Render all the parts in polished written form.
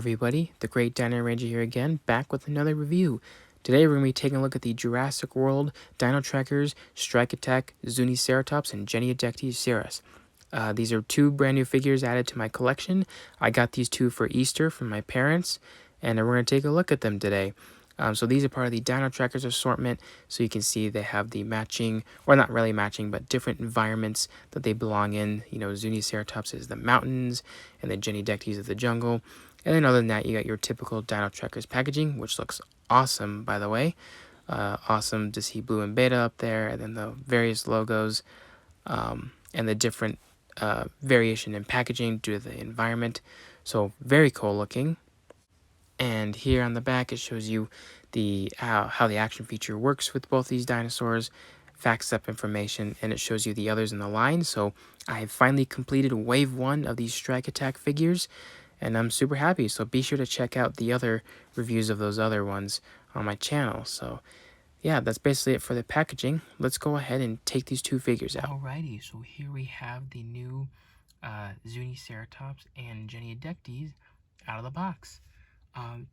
everybody, the Great Dino Ranger here again, back with another review. Today we're going to be taking a look at the Jurassic World Dino Trackers, Strike Attack, Zuniceratops, and Genyodectes serus. These are two brand new figures added to my collection. I got these two for Easter from my parents, and we're going to take a look at them today. So these are part of the Dino Trackers assortment, so you can see they have the matching, or not really matching, but different environments that they belong in. You know, Zuniceratops is the mountains, and the Genyodectes is the jungle. And then other than that, you got your typical Dino Trackers packaging, which looks awesome, by the way. Awesome to see blue and beta up there, and then the various logos, and the different variation in packaging due to the environment. So very cool looking. And here on the back, it shows you the how the action feature works with both these dinosaurs, facts up information, and it shows you the others in the line. So I have finally completed wave 1 of these Strike Attack figures, and I'm super happy. So be sure to check out the other reviews of those other ones on my channel. So yeah, that's basically it for the packaging. Let's go ahead and take these two figures out. Alrighty, so here we have the new Zuniceratops and Genyodectes out of the box.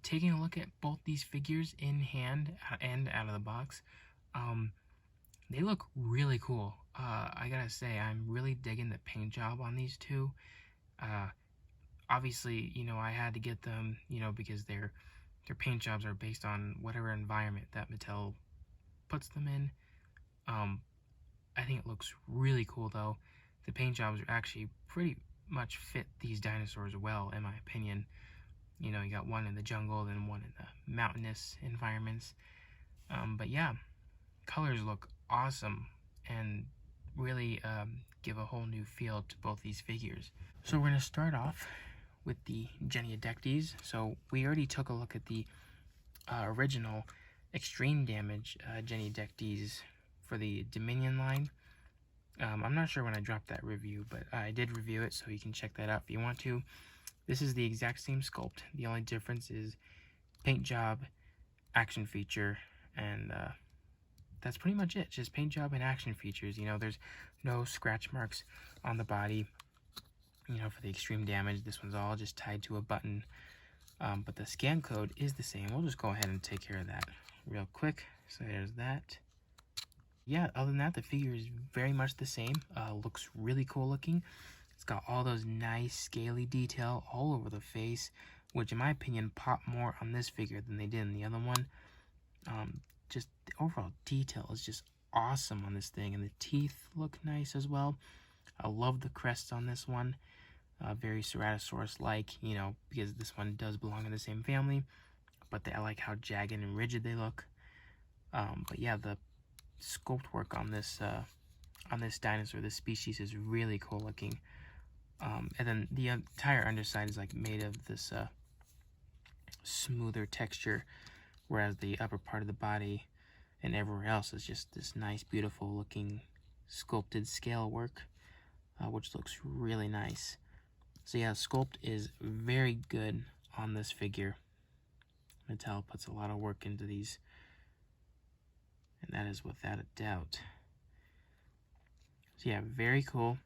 Taking a look at both these figures in hand and out of the box, they look really cool. I gotta say, I'm really digging the paint job on these two. Obviously, you know, I had to get them, you know, because their paint jobs are based on whatever environment that Mattel puts them in. I think it looks really cool, though. The paint jobs are actually pretty much fit these dinosaurs well, in my opinion. You know, you got one in the jungle, then one in the mountainous environments. But yeah, colors look awesome and really give a whole new feel to both these figures. So we're going to start off with the Genyodectes. So we already took a look at the original extreme damage Genyodectes for the Dominion line. I'm not sure when I dropped that review, but I did review it, so you can check that out if you want to. This is the exact same sculpt. The only difference is paint job, action feature, and that's pretty much it. Just paint job and action features. You know, there's no scratch marks on the body, you know, for the extreme damage. This one's all just tied to a button. But the scan code is the same. We'll just go ahead and take care of that real quick. So there's that. Yeah, other than that, the figure is very much the same. Looks really cool looking. It's got all those nice scaly detail all over the face, which in my opinion pop more on this figure than they did in the other one. Just the overall detail is just awesome on this thing, and the teeth look nice as well. I love the crests on this one. Very Ceratosaurus-like, you know, because this one does belong in the same family, but I like how jagged and rigid they look. But yeah, the sculpt work on this dinosaur, this species, is really cool looking. And then the entire underside is like made of this smoother texture, whereas the upper part of the body and everywhere else is just this nice, beautiful looking sculpted scale work, which looks really nice. So yeah, sculpt is very good on this figure. Mattel puts a lot of work into these, and that is without a doubt. So yeah, very cool.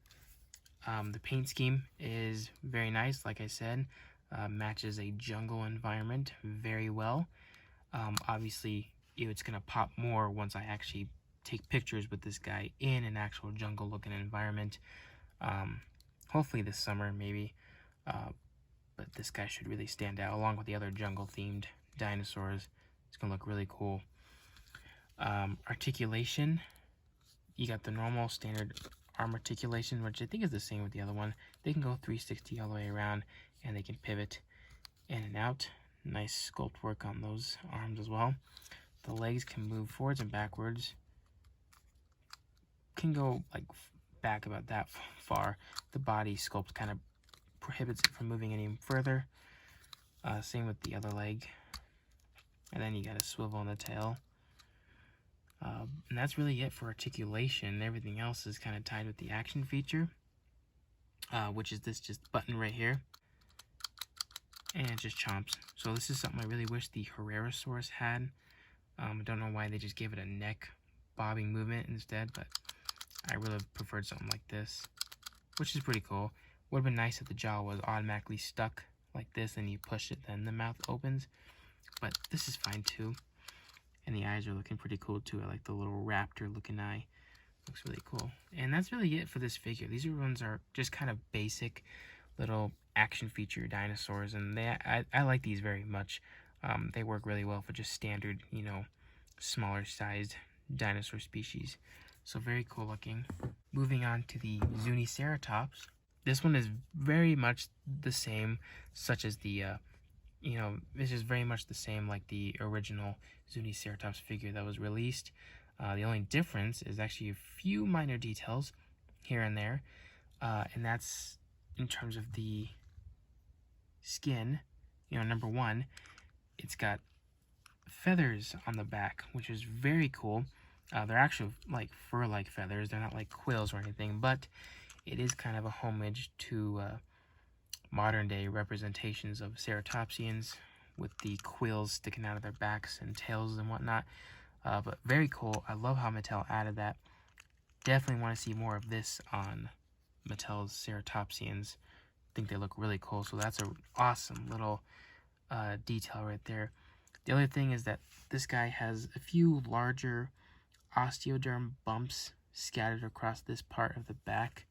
The paint scheme is very nice, like I said. Matches a jungle environment very well. Obviously, it's going to pop more once I actually take pictures with this guy in an actual jungle-looking environment. Hopefully this summer, maybe. But this guy should really stand out, along with the other jungle-themed dinosaurs. It's going to look really cool. Articulation. You got the normal standard arm articulation, which I think is the same with the other one. They can go 360 all the way around, and they can pivot in and out. Nice sculpt work on those arms as well. The legs can move forwards and backwards. Can go like back about that far. The body sculpt kind of prohibits it from moving any further. Same with the other leg. And then you got a swivel in the tail. And that's really it for articulation. Everything else is kind of tied with the action feature, which is this just button right here. And it just chomps. So this is something I really wish the Herrerasaurus had. I don't know why they just gave it a neck bobbing movement instead, but I really preferred something like this, which is pretty cool. Would have been nice if the jaw was automatically stuck like this, and you push it, then the mouth opens. But this is fine too. And the eyes are looking pretty cool too. I like the little raptor looking eye. Looks really cool. And that's really it for this figure. These ones are just kind of basic little action feature dinosaurs, and I like these very much. They work really well for just standard, you know, smaller sized dinosaur species. So very cool looking. Moving on to the Zuniceratops. This one is very much the same, such as the, you know, this is very much the same like the original Zuniceratops figure that was released. The only difference is actually a few minor details here and there, and that's in terms of the skin. You know, number one, it's got feathers on the back, which is very cool. They're actually like fur-like feathers. They're not like quills or anything, but it is kind of a homage to modern-day representations of ceratopsians with the quills sticking out of their backs and tails and whatnot. But very cool. I love how Mattel added that. Definitely want to see more of this on Mattel's ceratopsians. I think they look really cool, so that's an awesome little detail right there. The other thing is that this guy has a few larger osteoderm bumps scattered across this part of the back.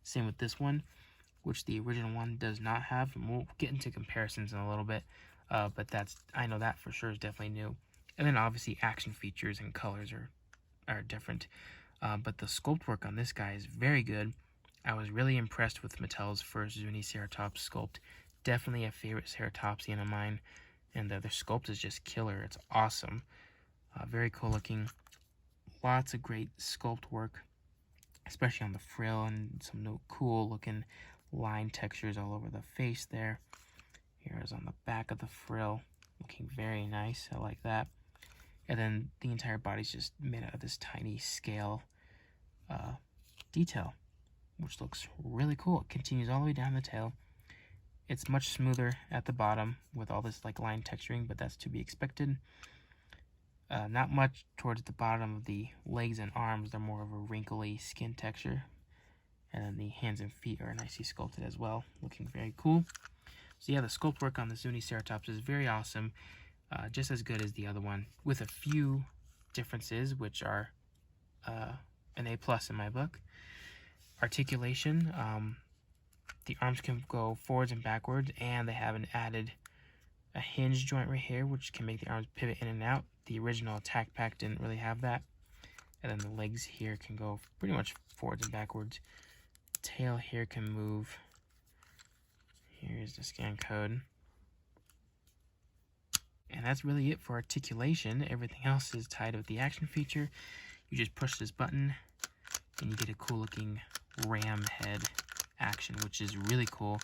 Same with this one, which the original one does not have. And we'll get into comparisons in a little bit, but I know that for sure is definitely new. And then obviously action features and colors are different. But the sculpt work on this guy is very good. I was really impressed with Mattel's first Zuniceratops sculpt. Definitely a favorite ceratopsian of mine. And their sculpt is just killer. It's awesome. Very cool looking. Lots of great sculpt work, especially on the frill, and some cool looking line textures all over the face there. Here is on the back of the frill. Looking very nice. I like that. And then the entire body's just made out of this tiny scale detail, which looks really cool. It continues all the way down the tail. It's much smoother at the bottom with all this like line texturing, but that's to be expected. Not much towards the bottom of the legs and arms. They're more of a wrinkly skin texture. And then the hands and feet are nicely sculpted as well. Looking very cool. So yeah, the sculpt work on the Zuniceratops is very awesome. Just as good as the other one, with a few differences, which are an A+ in my book. Articulation. The arms can go forwards and backwards, and they have a hinge joint right here, which can make the arms pivot in and out. The original Attack Pack didn't really have that. And then the legs here can go pretty much forwards and backwards. Tail here can move. Here's the scan code. And that's really it for articulation. Everything else is tied with the action feature. You just push this button, and you get a cool looking ram head action, which is really cool.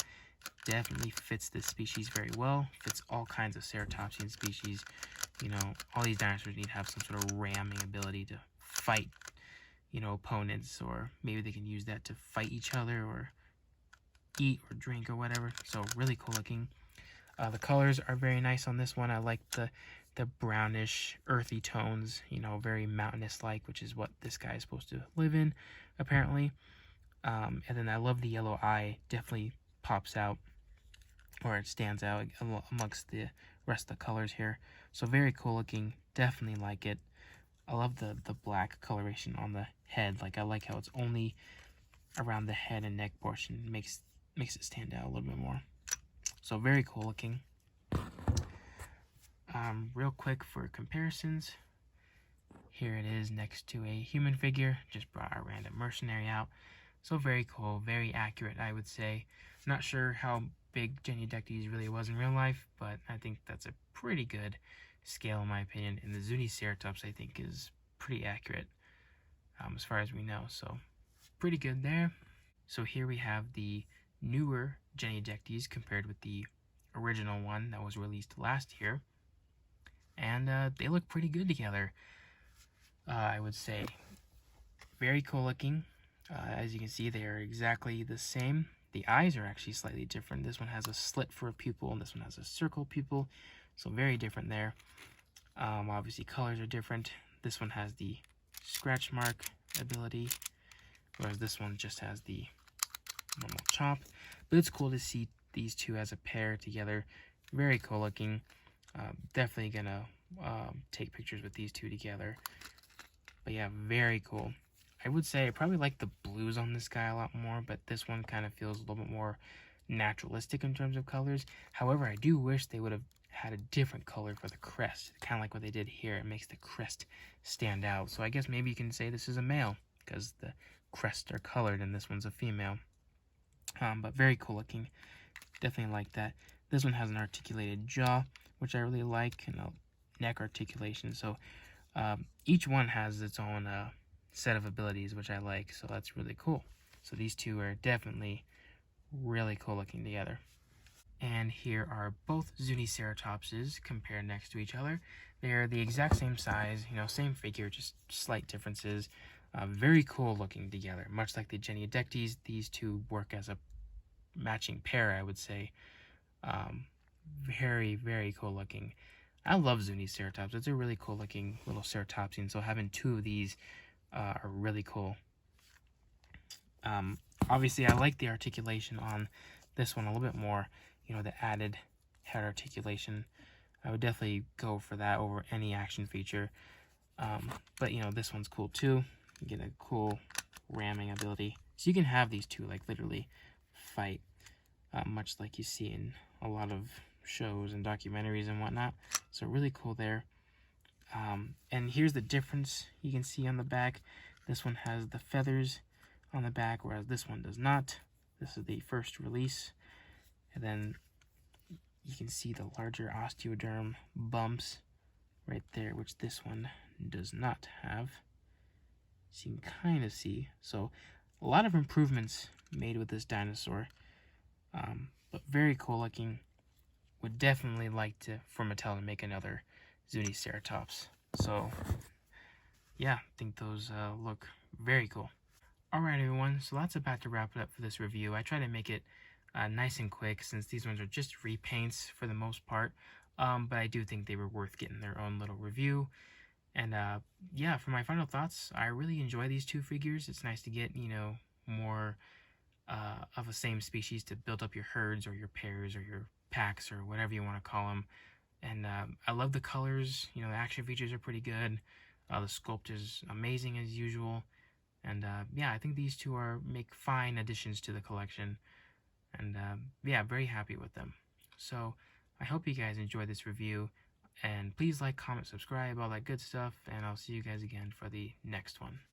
Definitely fits this species very well. Fits all kinds of ceratopsian species. You know, all these dinosaurs need to have some sort of ramming ability to fight, you know, opponents, or maybe they can use that to fight each other or eat or drink or whatever. So really cool looking. The colors are very nice on this one. I like the brownish, earthy tones, you know, very mountainous-like, which is what this guy is supposed to live in, apparently. And then I love the yellow eye. Definitely pops out, or it stands out amongst the rest of the colors here. So very cool looking. Definitely like it. I love the black coloration on the head. Like, I like how it's only around the head and neck portion. Makes it stand out a little bit more. So very cool looking. Real quick for comparisons. Here it is next to a human figure. Just brought our random mercenary out. So very cool, very accurate, I would say. Not sure how big Genyodectes really was in real life, but I think that's a pretty good scale in my opinion. And the Zuniceratops, I think, is pretty accurate as far as we know. So pretty good there. So here we have the newer Genyodectes compared with the original one that was released last year. And they look pretty good together, I would say. Very cool looking. As you can see, they are exactly the same. The eyes are actually slightly different. This one has a slit for a pupil, and this one has a circle pupil. So very different there. Obviously, colors are different. This one has the scratch mark ability, whereas this one just has the normal chop. But it's cool to see these two as a pair together. Very cool looking. Definitely gonna take pictures with these two together. But yeah, very cool. I would say I probably like the blues on this guy a lot more, but this one kind of feels a little bit more naturalistic in terms of colors. However, I do wish they would have had a different color for the crest, kind of like what they did here. It makes the crest stand out. So I guess maybe you can say this is a male because the crests are colored and this one's a female. But very cool looking. Definitely like that. This one has an articulated jaw, which I really like, and a neck articulation. So each one has its own set of abilities, which I like. So that's really cool. So these two are definitely really cool looking together. And here are both Zuniceratopses compared next to each other. They're the exact same size, same figure, just slight differences. Very cool looking together. Much like the Genyodectes, these two work as a matching pair, I would say. Very, very cool looking. I love Zuniceratops. It's a really cool looking little ceratopsian, so having two of these are really cool. Obviously, I like the articulation on this one a little bit more. The added head articulation. I would definitely go for that over any action feature. But, this one's cool too. You get a cool ramming ability. So you can have these two, like, literally fight, much like you see in a lot of shows and documentaries and whatnot. So really cool there. And here's the difference you can see on the back. This one has the feathers on the back, whereas this one does not. This is the first release. And then you can see the larger osteoderm bumps right there, which this one does not have. So you can kind of see. So a lot of improvements made with this dinosaur. But very cool looking. Would definitely like for Mattel to make another Zuniceratops. So yeah, I think those look very cool. Alright everyone, so that's about to wrap it up for this review. I try to make it nice and quick since these ones are just repaints for the most part. But I do think they were worth getting their own little review. And yeah, for my final thoughts, I really enjoy these two figures. It's nice to get, more of a same species to build up your herds or your pairs or your packs or whatever you want to call them. And I love the colors. The action features are pretty good. The sculpt is amazing as usual. And yeah, I think these two make fine additions to the collection. And yeah, very happy with them. So I hope you guys enjoyed this review. And please like, comment, subscribe, all that good stuff. And I'll see you guys again for the next one.